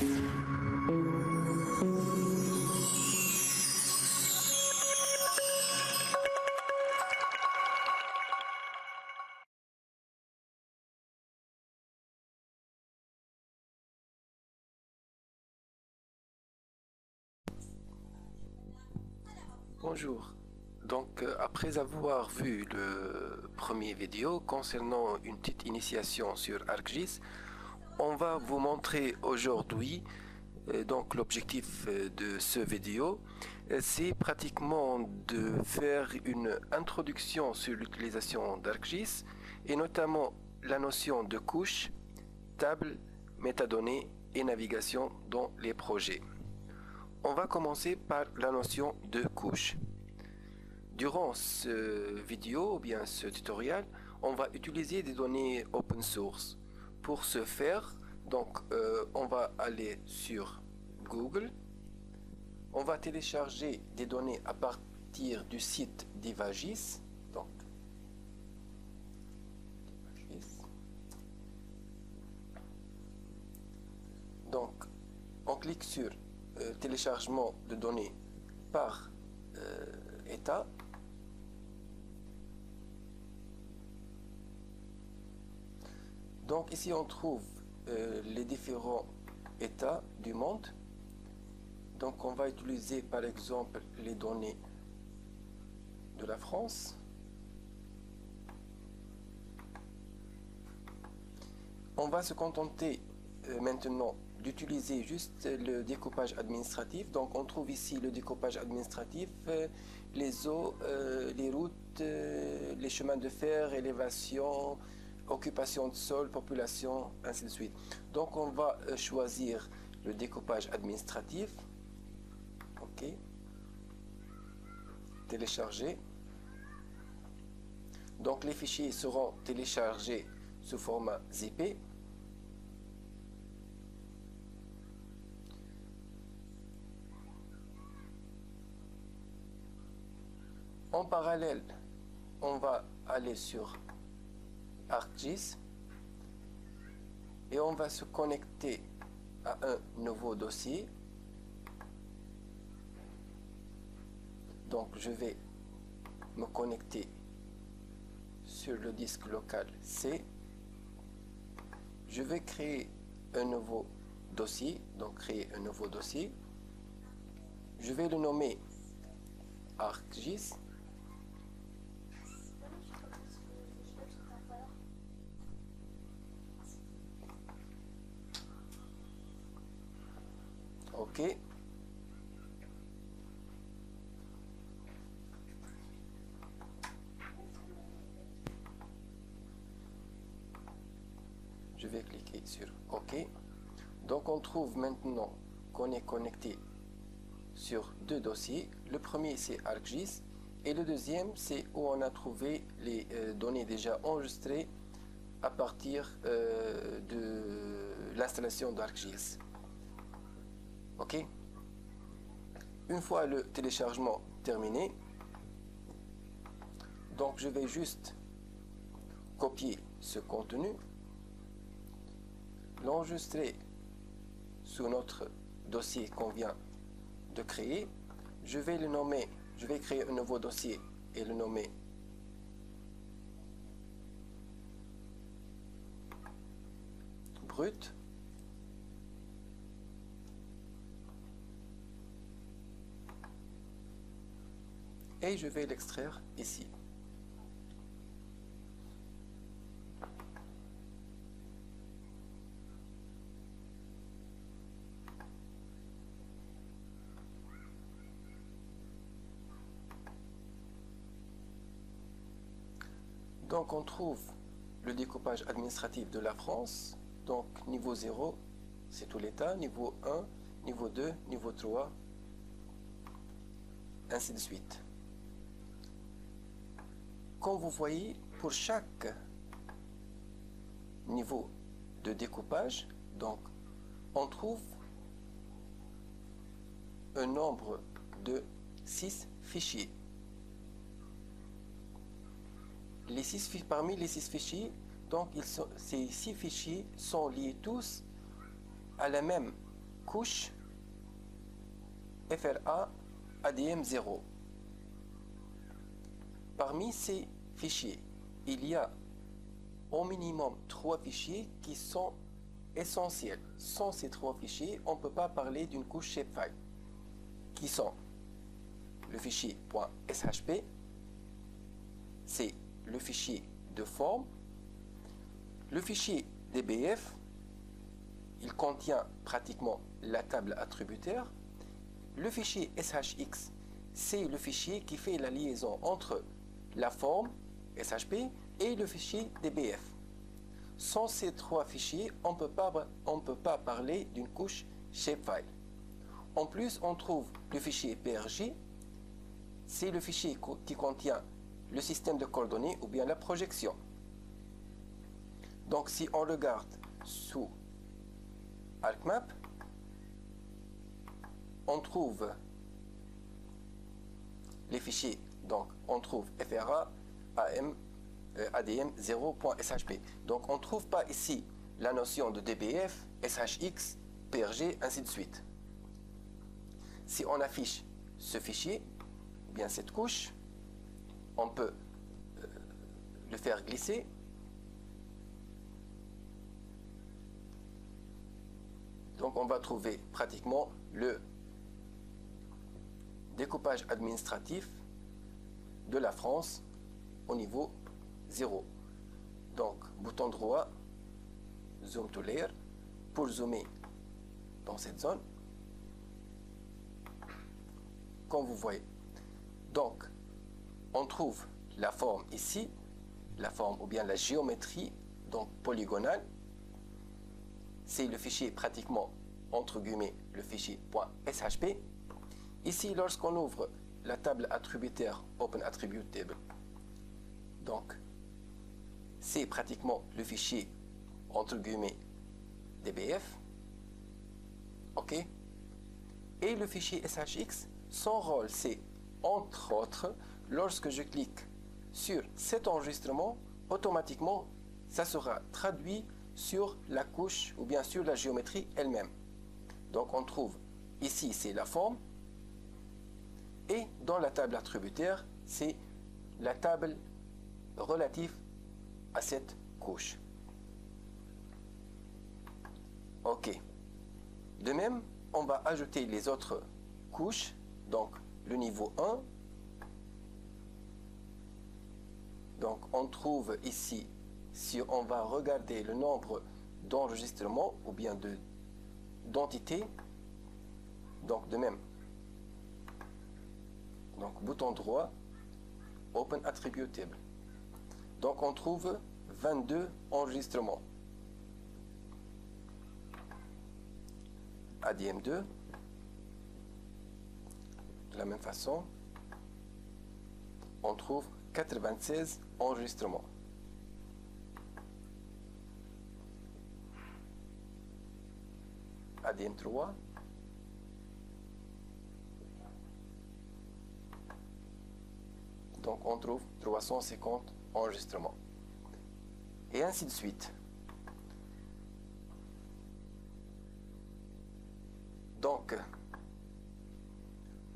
Bonjour. Donc, après avoir vu le premier vidéo concernant une petite initiation sur ArcGIS, on va vous montrer aujourd'hui, donc l'objectif de ce vidéo, c'est pratiquement de faire une introduction sur l'utilisation d'ArcGIS et notamment la notion de couche, table, métadonnées et navigation dans les projets. On va commencer par la notion de couche. Durant ce vidéo ou bien ce tutoriel, on va utiliser des données open source. Pour ce faire, donc on va aller sur Google. On va télécharger des données à partir du site d'Ivagis. Donc, on clique sur téléchargement de données par État. Donc ici on trouve les différents États du monde. Donc on va utiliser par exemple les données de la France. On va se contenter maintenant d'utiliser juste le découpage administratif. Donc on trouve ici le découpage administratif, les eaux, les routes, les chemins de fer, élévation, occupation de sol, population, ainsi de suite. Donc on va choisir le découpage administratif. OK. Télécharger. Donc les fichiers seront téléchargés sous format ZP. En parallèle, on va aller sur ArcGIS et on va se connecter à un nouveau dossier. Donc je vais me connecter sur le disque local C. Je vais créer un nouveau dossier, donc créer un nouveau dossier. Je vais le nommer ArcGIS. OK. Je vais cliquer sur OK. Donc on trouve maintenant qu'on est connecté sur deux dossiers. Le premier c'est ArcGIS et le deuxième c'est où on a trouvé les données déjà enregistrées à partir de l'installation d'ArcGIS. OK. Une fois le téléchargement terminé, donc je vais juste copier ce contenu, l'enregistrer sous notre dossier qu'on vient de créer. Je vais le nommer, je vais créer un nouveau dossier et le nommer brut. Et je vais l'extraire ici. Donc on trouve le découpage administratif de la France. Donc niveau 0, c'est tout l'État. Niveau 1, niveau 2, niveau 3, ainsi de suite. Comme vous voyez, pour chaque niveau de découpage, donc on trouve un nombre de 6 fichiers. Parmi les 6 fichiers, donc ces 6 fichiers sont liés tous à la même couche FRA ADM0. Parmi ces fichiers, il y a au minimum 3 fichiers qui sont essentiels. Sans ces 3 fichiers, on ne peut pas parler d'une couche shapefile, qui sont le fichier .shp, c'est le fichier de forme, le fichier dbf, il contient pratiquement la table attributaire, le fichier shx, c'est le fichier qui fait la liaison entre la forme shp et le fichier dbf. Sans ces 3 fichiers, on ne peut pas parler d'une couche shapefile. En plus, on trouve le fichier PRJ, c'est le fichier qui contient le système de coordonnées ou bien la projection. Donc si on regarde sous ArcMap, on trouve les fichiers, donc on trouve FRA, ADM0.shp. Donc on ne trouve pas ici la notion de dbf, shx, prg, ainsi de suite. Si on affiche ce fichier, ou bien cette couche, on peut le faire glisser. Donc on va trouver pratiquement le découpage administratif de la France au niveau 0. Donc bouton droit, zoom to layer, pour zoomer dans cette zone, comme vous voyez. Donc on trouve la forme ici, la forme ou bien la géométrie, donc polygonale. C'est le fichier pratiquement, entre guillemets, le fichier .shp. Ici, lorsqu'on ouvre la table attributaire Open Attribute Table, donc c'est pratiquement le fichier, entre guillemets, dbf. OK. Et le fichier shx, son rôle, c'est, entre autres, lorsque je clique sur cet enregistrement, automatiquement, ça sera traduit sur la couche ou bien sur la géométrie elle-même. Donc on trouve ici, c'est la forme, et dans la table attributaire, c'est la table relative à cette couche. OK. De même, on va ajouter les autres couches, donc le niveau 1. Donc on trouve ici, si on va regarder le nombre d'enregistrements ou bien d'entités, donc de même, donc bouton droit, Open Attribute Table. Donc on trouve 22 enregistrements. ADM2, de la même façon, on trouve 96 enregistrements. ADM3, donc on trouve 350 enregistrements. Et ainsi de suite. Donc,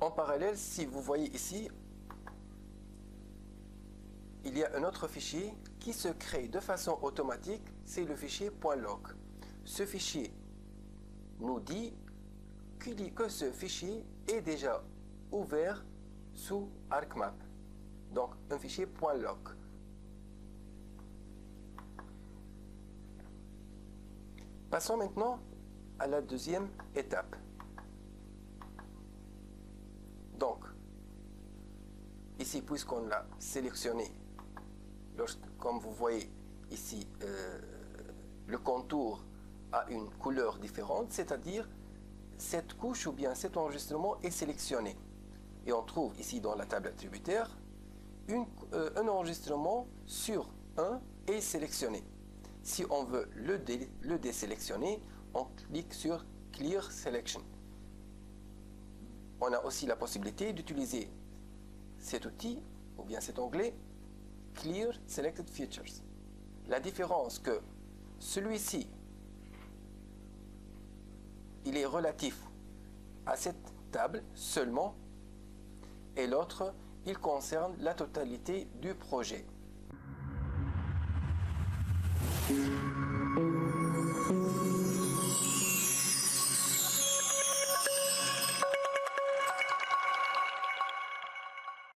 en parallèle, si vous voyez ici, il y a un autre fichier qui se crée de façon automatique, c'est le fichier .log. Ce fichier nous dit que ce fichier est déjà ouvert sous ArcMap. Donc, un fichier .log. Passons maintenant à la deuxième étape. Donc, ici, puisqu'on l'a sélectionné, comme vous voyez ici, le contour a une couleur différente, c'est-à-dire cette couche ou bien cet enregistrement est sélectionné. Et on trouve ici dans la table attributaire un enregistrement sur un est sélectionné. Si on veut le désélectionner, on clique sur Clear Selection. On a aussi la possibilité d'utiliser cet outil ou bien cet onglet Clear Selected Features. La différence que celui-ci il est relatif à cette table seulement, et l'autre, il concerne la totalité du projet.